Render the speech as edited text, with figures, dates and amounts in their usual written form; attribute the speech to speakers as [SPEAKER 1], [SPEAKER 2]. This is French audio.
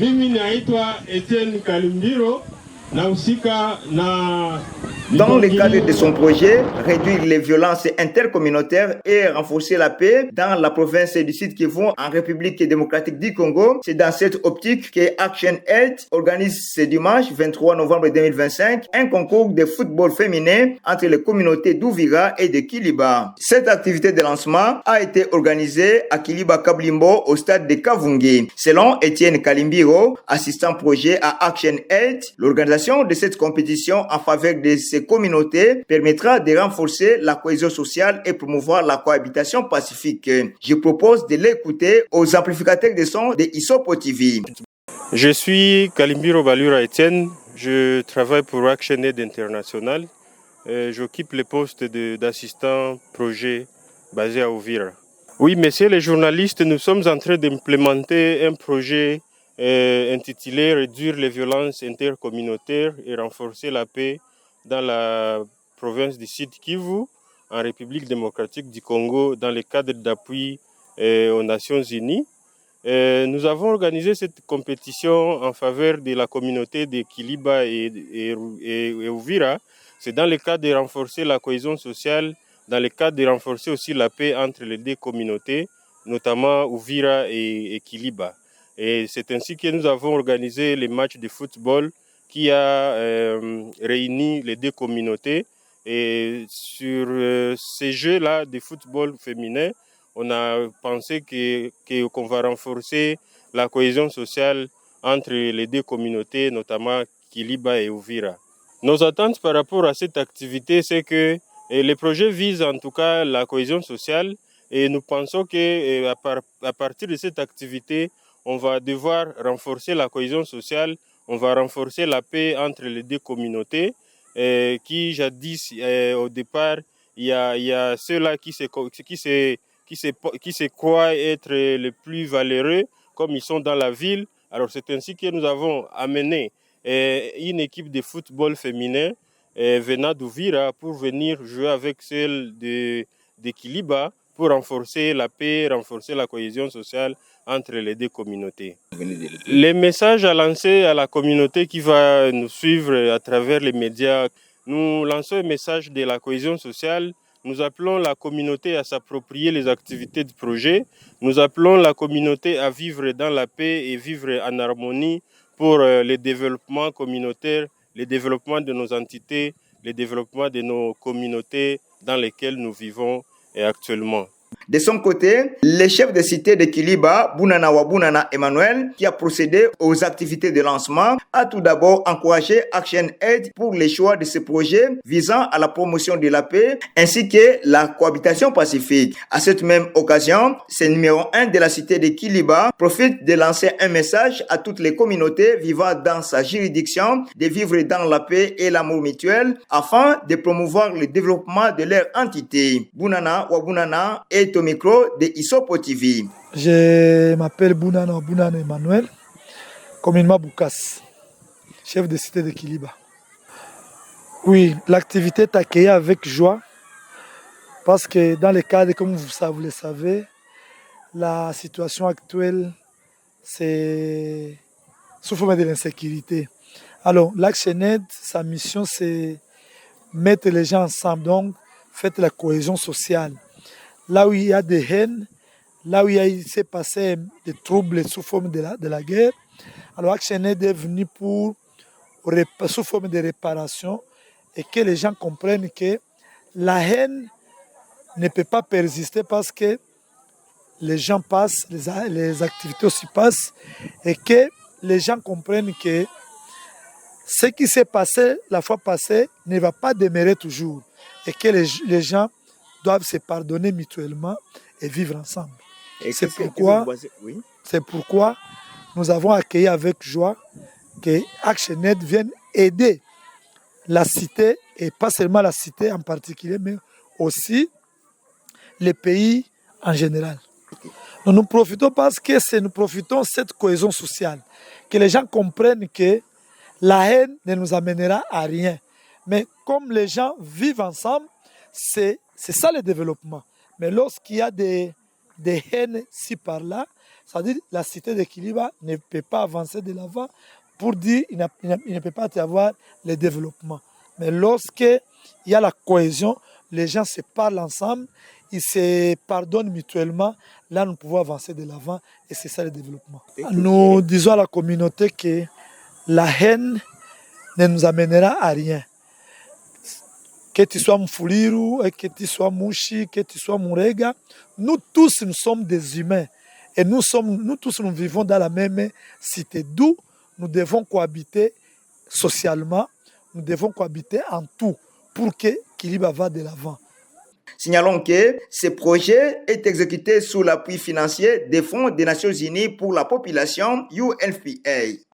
[SPEAKER 1] Mimi naitwa Etienne Kalimbiro, nahusika na
[SPEAKER 2] dans le cadre de son projet, réduire les violences intercommunautaires et renforcer la paix dans la province du Sud Kivu en République démocratique du Congo. C'est dans cette optique que Action Aid organise ce dimanche 23 novembre 2025 un concours de football féminin entre les communautés d'Ouvira et de Kiliba. Cette activité de lancement a été organisée à Kiliba Kablimbo au stade de Kavungi. Selon Etienne Kalimbiro, assistant projet à Action Aid, l'organisation de cette compétition en faveur de ces communautés permettra de renforcer la cohésion sociale et promouvoir la cohabitation pacifique. Je propose de l'écouter aux amplificateurs de son de Isopo TV.
[SPEAKER 3] Je suis Kalimbiro Balura Etienne, je travaille pour Action Aid International. J'occupe le poste d'assistant projet basé à Ouvira. Oui, messieurs les journalistes, nous sommes en train d'implémenter un projet intitulé Réduire les violences intercommunautaires et renforcer la paix dans la province du Sud Kivu, en République démocratique du Congo, dans le cadre d'appui aux Nations Unies. Nous avons organisé cette compétition en faveur de la communauté de Kiliba et Ouvira. C'est dans le cadre de renforcer la cohésion sociale, dans le cadre de renforcer aussi la paix entre les deux communautés, notamment Ouvira et Kiliba. Et c'est ainsi que nous avons organisé les matchs de football qui a réuni les deux communautés. Et sur ces jeux-là de football féminin, on a pensé qu'on va renforcer la cohésion sociale entre les deux communautés, notamment Kiliba et Ouvira. Nos attentes par rapport à cette activité, c'est que le projet vise en tout cas la cohésion sociale et nous pensons qu'à partir de cette activité, on va devoir renforcer la cohésion sociale, on va renforcer la paix entre les deux communautés qui jadis au départ, il y a ceux-là qui se croient être les plus valeureux comme ils sont dans la ville. Alors c'est ainsi que nous avons amené une équipe de football féminin venant d'Ouvira pour venir jouer avec celle de Kiliba pour renforcer la paix, renforcer la cohésion sociale entre les deux communautés. Les messages à lancer à la communauté qui va nous suivre à travers les médias, nous lançons un message de la cohésion sociale. Nous appelons la communauté à s'approprier les activités du projet. Nous appelons la communauté à vivre dans la paix et vivre en harmonie pour le développement communautaire, le développement de nos entités, le développement de nos communautés dans lesquelles nous vivons actuellement.
[SPEAKER 2] De son côté, le chef de cité de Kiliba, Bounana Wabunana Emmanuel, qui a procédé aux activités de lancement, a tout d'abord encouragé Action Aid pour les choix de ce projet visant à la promotion de la paix ainsi que la cohabitation pacifique. À cette même occasion, ce numéro 1 de la cité de Kiliba profite de lancer un message à toutes les communautés vivant dans sa juridiction de vivre dans la paix et l'amour mutuel afin de promouvoir le développement de leur entité. Bounana Wabunana est au micro de Isopo TV.
[SPEAKER 4] Je m'appelle Bounana Emmanuel, communément Boukas, chef de cité de Kiliba. Oui, l'activité est accueillie avec joie parce que dans le cadre, comme vous le savez, la situation actuelle, c'est sous forme de l'insécurité. Alors, l'Action Aid, sa mission, c'est mettre les gens ensemble, donc faire la cohésion sociale. Là où il y a des haines, là où il s'est passé des troubles sous forme de la guerre, alors Action Aid est venu sous forme de réparation et que les gens comprennent que la haine ne peut pas persister parce que les gens passent, les activités aussi passent et que les gens comprennent que ce qui s'est passé la fois passée ne va pas demeurer toujours et que les gens doivent se pardonner mutuellement et vivre ensemble. C'est pourquoi nous avons accueilli avec joie que Action Aid vienne aider la cité, et pas seulement la cité en particulier, mais aussi les pays en général. Nous profitons parce que nous profitons de cette cohésion sociale, que les gens comprennent que la haine ne nous amènera à rien. Mais comme les gens vivent ensemble, c'est ça le développement. Mais lorsqu'il y a des haines ci par là, C'est-à-dire la cité de Kiliba ne peut pas avancer de l'avant pour dire qu'il ne peut pas y avoir le développement. Mais lorsqu'il y a la cohésion, les gens se parlent ensemble, ils se pardonnent mutuellement, là nous pouvons avancer de l'avant et c'est ça le développement. Nous disons à la communauté que la haine ne nous amènera à rien. Que tu sois Mfuliru, que tu sois Mouchi, que tu sois Mourega, nous tous nous sommes des humains et nous tous nous vivons dans la même cité, d'où nous devons cohabiter socialement, nous devons cohabiter en tout pour que Kiliba va de l'avant.
[SPEAKER 2] Signalons que ce projet est exécuté sous l'appui financier des Fonds des Nations Unies pour la population UNFPA.